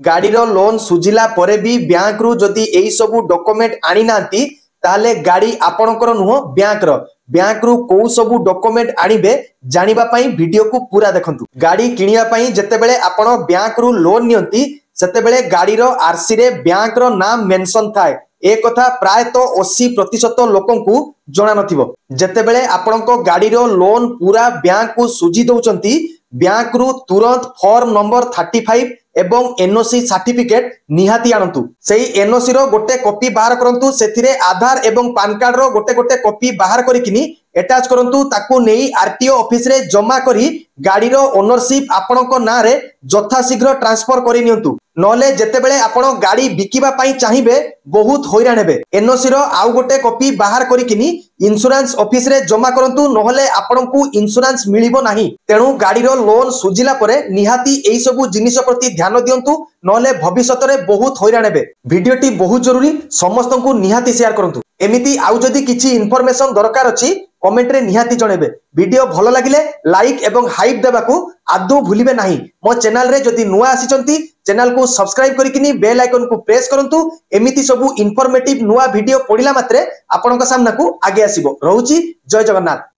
गाड़ीर loan सुझिला परे भी bank रु जदि एई सबु डॉक्यूमेंट आनी नांती ताले गाड़ी आपणकर नुह बैंक रु को सबु डॉक्यूमेंट आनिबे जानिबा पई वीडियो को पूरा देखंतु। गाड़ी किनिया पई जेतेबेले आपण बैंक रु लोन नियंती सेतेबेले गाड़ीर आरसी रे बैंक रो नाम मेंशन थाए। ए कथा प्राय तो 80% लोकन को जणा नथिबो। जेतेबेले आपणको गाड़ीर लोन पूरा बैंक को सुझी दउचंती बैंक रु तुरंत फॉर्म नंबर 35 एवं एनओसी सर्टिफिकेट निहाती आनंतु। सेही एनओसी रो गोटे कॉपी बाहर करंतु। सेथिरे आधार एवं पान कार्ड रो गोटे गोटे कॉपी बाहर करिकिनी अटैच करंतु। ताकू नेई आरटीओ ऑफिस रे जमा करी गाड़ी रो ओनरशिप आपणको ना रे जथा शीघ्र ट्रांसफर करि नियंतु। नले जेतेबेले आपण गाड़ी बिकिबा पई चाहिबे बहुत हैरान हेबे। एनओसी रो आउ गोटे कॉपी बाहर करिकिनी इंश्योरेंस ऑफिस रे जमा करंतु नहले आपणको इंश्योरेंस मिलिबो नाही। तेणु गाड़ी रो लोन सुझिला परे निहाती एई सबु जिनिस प्रति ध्यान दियंतु नहले भविष्यत रे बहुत हैरान हेबे। वीडियोटी बहुत जरूरी समस्तंकु निहाती शेयर करंतु। एमिति आउ जदि किछि इन्फॉर्मेशन दरकार अछि कमेंट रे निहाती जणेबे। वीडियो भलो लागिले लाइक एवं हाइप देबाकू आदौ भूलिबे नाही। मो चैनल रे जदि नुआ आसीचंती चैनल को सब्सक्राइब करिकिनी बेल आइकन को प्रेस करंतु। एमिति सबु इन्फॉर्मेटिव नुआ वीडियो पडिला मात्रे आपनका सामना को आगे आसीबो। रहूची जय जगन्नाथ।